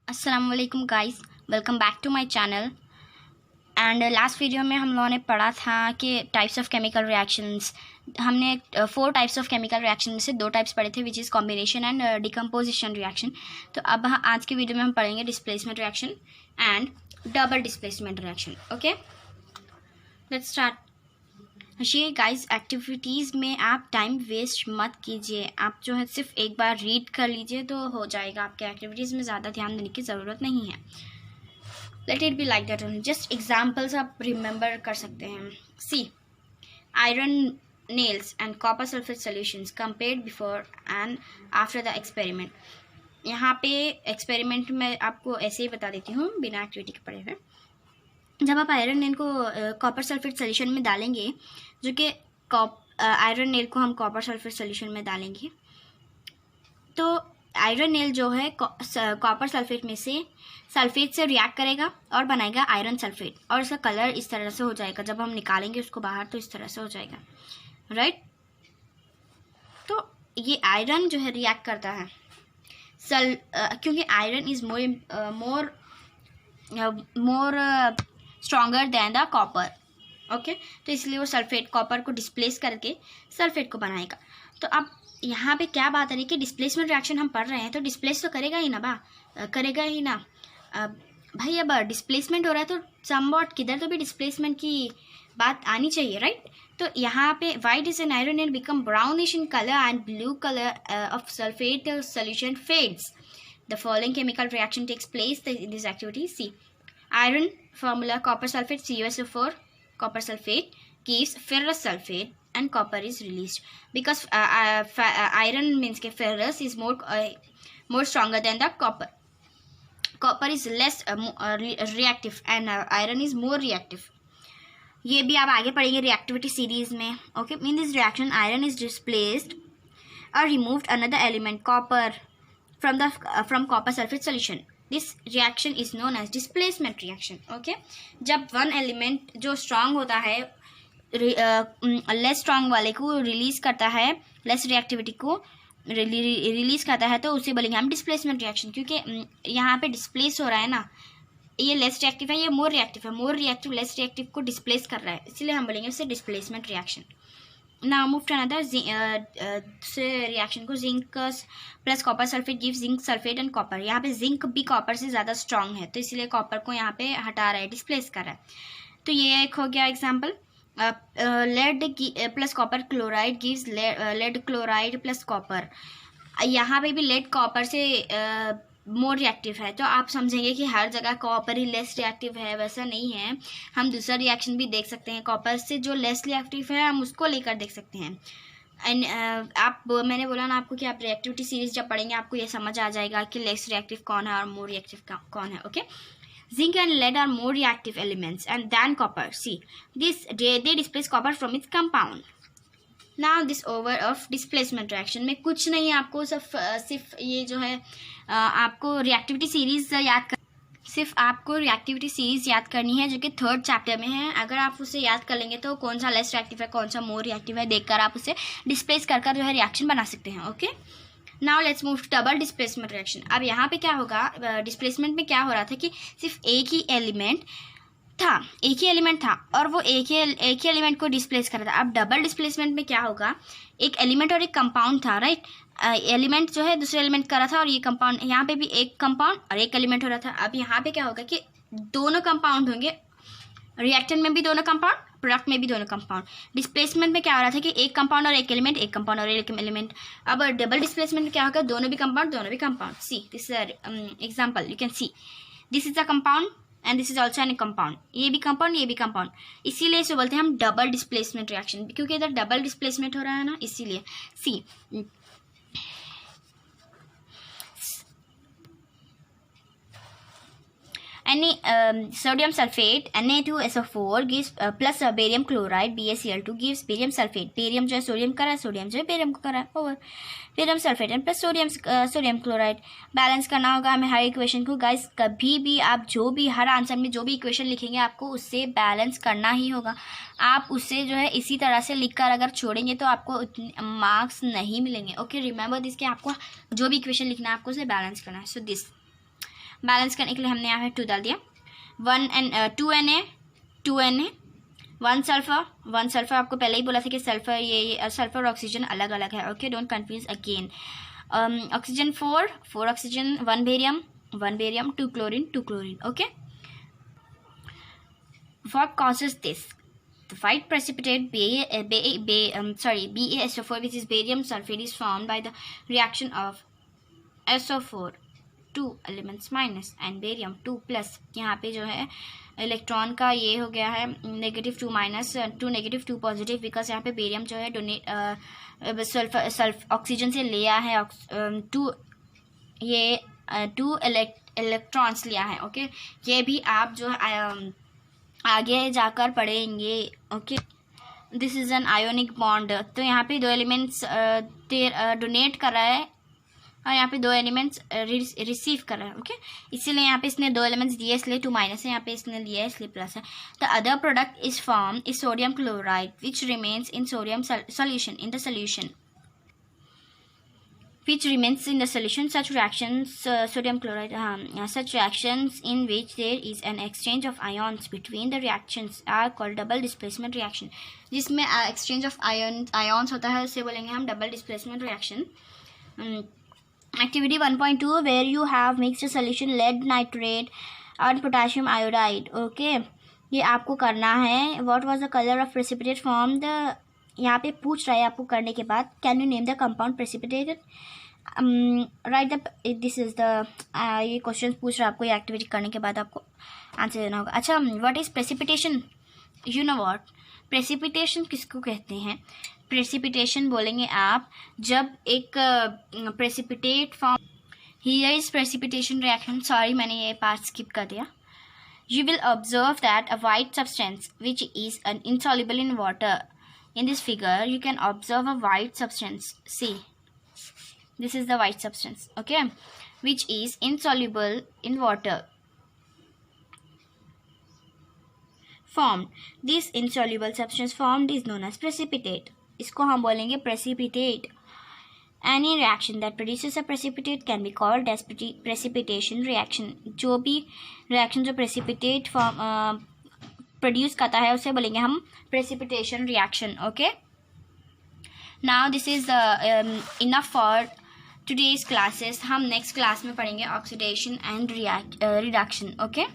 अस्सलाम वालेकुम guys, welcome back to my channel. And last video में हम लोगों ने पढ़ा था कि टाइप्स ऑफ केमिकल रिएक्शंस। हमने 4 टाइप्स ऑफ केमिकल रिएक्शन में से 2 टाइप्स पढ़े थे, which is combination and decomposition reaction. तो अब आज के वीडियो में हम पढ़ेंगे displacement reaction and double displacement reaction. Okay, let's start. ये गाइस, एक्टिविटीज़ में आप टाइम वेस्ट मत कीजिए। आप जो है सिर्फ एक बार रीड कर लीजिए तो हो जाएगा। आपके एक्टिविटीज़ में ज़्यादा ध्यान देने की ज़रूरत नहीं है। Let it be like that only. Just examples आप रिमेंबर कर सकते हैं। See, iron nails and copper sulphate solutions compared before and after the experiment. यहाँ पे एक्सपेरिमेंट में आपको ऐसे ही बता देती हूँ बिना एक्टिविटी के पढ़े हुए। जब आप आयरन नेल को कॉपर सल्फेट सॉल्यूशन में डालेंगे, जो कि आयरन नेल को हम कॉपर सल्फेट सॉल्यूशन में डालेंगे, तो आयरन नेल जो है कॉपर सल्फेट में से सल्फेट से रिएक्ट करेगा और बनाएगा आयरन सल्फेट, और उसका कलर इस तरह से हो जाएगा। जब हम निकालेंगे उसको बाहर तो इस तरह से हो जाएगा, राइट। तो ये आयरन जो है रिएक्ट करता है क्योंकि iron is more stronger than the copper. Okay, तो इसलिए वो सल्फेट कॉपर को डिस्प्लेस करके सल्फेट को बनाएगा। तो अब यहाँ पे क्या बात आ रही है कि डिस्प्लेसमेंट रिएक्शन हम पढ़ रहे हैं तो डिस्प्लेस तो करेगा ही ना, करेगा ही ना भाई। अब डिस्प्लेसमेंट हो रहा है तो समवॉट किधर तो भी डिस्प्लेसमेंट की बात आनी चाहिए, राइट। तो यहाँ पे why does an iron nail become brownish in colour and blue colour of sulphate solution fades. The following chemical reaction takes place in this activity. See, iron formula copper sulfate CuSO4 copper sulfate gives ferrous sulfate and copper is released because iron means ke ferrous is more stronger than the copper. Copper is less reactive and iron is more reactive. ये भी आप आगे पढ़ेंगे reactivity series में। Okay, in this reaction iron is displaced और removed another element copper from copper sulfate solution. This reaction is known as displacement reaction. Okay, जब one element जो strong होता है लेस स्ट्रांग वाले को रिलीज करता है, लेस रिएक्टिविटी को रिलीज करता है, तो उसे बोलेंगे हम डिस्प्लेसमेंट रिएक्शन। क्योंकि यहाँ पे डिस्प्लेस हो रहा है ना, ये लेस रिएक्टिव है, ये मोर रिएक्टिव है। मोर रिएक्टिव लेस रिएक्टिव को डिस्प्लेस कर रहा है, इसलिए हम बोलेंगे उसे displacement reaction. Now move to another reaction को zinc plus copper sulphate give zinc sulphate and copper. यहाँ पे जिंक भी कॉपर से ज़्यादा स्ट्रांग है, तो इसलिए कॉपर को यहाँ पे हटा रहा है, डिस्प्लेस कर रहा है। तो ये एक हो गया example. Lead plus copper chloride gives lead chloride plus copper. यहाँ पे भी लेड कॉपर से मोर रिएक्टिव है, तो आप समझेंगे कि हर जगह कॉपर ही लेस रिएक्टिव है, वैसा नहीं है। हम दूसरा रिएक्शन भी देख सकते हैं, कॉपर से जो लेस रिएक्टिव है हम उसको लेकर देख सकते हैं। एंड मैंने बोला ना आपको कि आप रिएक्टिविटी सीरीज जब पढ़ेंगे आपको ये समझ आ जाएगा कि लेस रिएक्टिव कौन है और मोर रिएक्टिव कौन है। Okay, zinc and lead are more reactive elements and than copper. See this they displace copper from its compound. Now this over of displacement reaction में कुछ नहीं, आपको सिर्फ ये जो है आपको रिएक्टिविटी सीरीज याद करनी है, जो कि 3rd चैप्टर में है। अगर आप उसे याद कर लेंगे तो कौन सा लेस रिएक्टिव है, कौन सा मोर रिएक्टिव है, देखकर आप उसे डिस्प्लेस कर जो है रिएक्शन बना सकते हैं। Okay, now let's move to double displacement reaction. अब यहाँ पे क्या होगा, डिस्प्लेसमेंट में क्या हो रहा था कि सिर्फ एक ही एलिमेंट था और वो एक ही एलिमेंट को डिस्प्लेस कर रहा था। अब डबल डिस्प्लेसमेंट में क्या होगा, एक एलिमेंट और एक कंपाउंड था, राइट। एलिमेंट जो है दूसरे एलिमेंट कर रहा था और ये कंपाउंड, यहाँ पे भी एक कंपाउंड और एक एलिमेंट हो रहा था। अब यहाँ पे क्या होगा कि दोनों कंपाउंड होंगे, रिएक्टेंट में भी दोनों कंपाउंड, प्रोडक्ट में भी दोनों कंपाउंड। डिस्प्लेसमेंट में क्या हो रहा था कि एक कंपाउंड और एक एलिमेंट, एक कंपाउंड और एक एलिमेंट। अब डबल डिस्प्लेसमेंट में क्या होगा, दोनों भी compound. See this example, you can see this is a compound and this is also an compound. ये भी कंपाउंड, इसीलिए इसे बोलते हैं हम डबल डिस्प्लेसमेंट रिएक्शन, क्योंकि इधर डबल डिस्प्लेसमेंट हो रहा है ना, इसीलिए। सी sodium sulfate Na2SO4 gives plus barium chloride BaCl2 gives barium sulfate। Barium जो है सोडियम का रहा है, सोडियम जो है बेरियम को कर रहा है, over barium sulphate and plus sodium chloride. Balance करना होगा हमें हर इक्वेशन को। गाइस, कभी भी आप जो भी हर आंसर में जो भी इक्वेशन लिखेंगे आपको उससे बैलेंस करना ही होगा। आप उससे जो है इसी तरह से लिखकर अगर छोड़ेंगे तो आपको मार्क्स नहीं मिलेंगे। ओके, रिमेंबर दिस कि आपको जो भी इक्वेशन लिखना है आपको उसे बैलेंस करना है। सो दिस बैलेंस करने के लिए हमने यहाँ पे 2 डाल दिया, 2 Na 1 सल्फर आपको पहले ही बोला था कि सल्फर ये सल्फर और ऑक्सीजन अलग अलग है, okay, don't confuse again. Oxygen 4 oxygen, 1 barium 2 chlorine, okay. What causes this? The white precipitate BaSO4, which is barium sulfate, is formed by the reaction of SO4 2 elements minus and barium 2 plus। यहाँ पे जो है electron का ये हो गया है -2 minus 2 negative 2 positive, because यहाँ पे बेरियम जो है डोनेट सल्फ ऑक्सीजन से लिया है 2 इलेक्ट्रॉन्स लिया है, ओके। ये भी आप जो है आगे जाकर पढ़ेंगे, okay. This is an ionic bond, तो यहाँ पे 2 एलिमेंट्स डोनेट कर रहा है और यहाँ पे 2 एलिमेंट्स रिसीव कर रहा है, ओके। इसीलिए यहाँ पे इसने 2 एलिमेंट्स दिए इसलिए 2 माइनस है, यहाँ पे इसने लिया है इसलिए प्लस है। The other product is form is sodium chloride which remains in sodium solution in the solution which remains in the solution. Such reactions, sodium chloride, such reactions in which there is an exchange of ions between the reactions are called double displacement reaction. जिसमें exchange of ions होता है उसे बोलेंगे हम double displacement reaction. Activity 1.2 where you have mixed a solution lead nitrate and potassium iodide, okay. ये आपको करना है. What was the color of precipitate formed? यहाँ पे पूछ रहा है आपको करने के बाद, can you name the compound precipitated, right the, this is the, ये क्वेश्चन पूछ रहा है आपको ये एक्टिविटी करने के बाद आपको आंसर देना होगा। अच्छा, what is precipitation? You know what precipitation किसको कहते हैं? प्रेसिपिटेशन बोलेंगे आप जब एक precipitate form, here is precipitation reaction, sorry मैंने ये पार्ट स्किप कर दिया। You will observe that a white substance which is insoluble in water. In this figure, you can observe a white substance. See, this is the white substance, okay, which is insoluble in water. Formed. This insoluble substance formed is known as precipitate. इसको हम बोलेंगे precipitate. Any reaction that produces a precipitate can be called as precipitation reaction. जो भी reaction जो precipitate form produce करता है उसे बोलेंगे हम precipitation reaction, okay. Now this is enough for today's classes. हम नेक्स्ट क्लास में पढ़ेंगे ऑक्सीडेशन एंड रिडक्शन, ओके।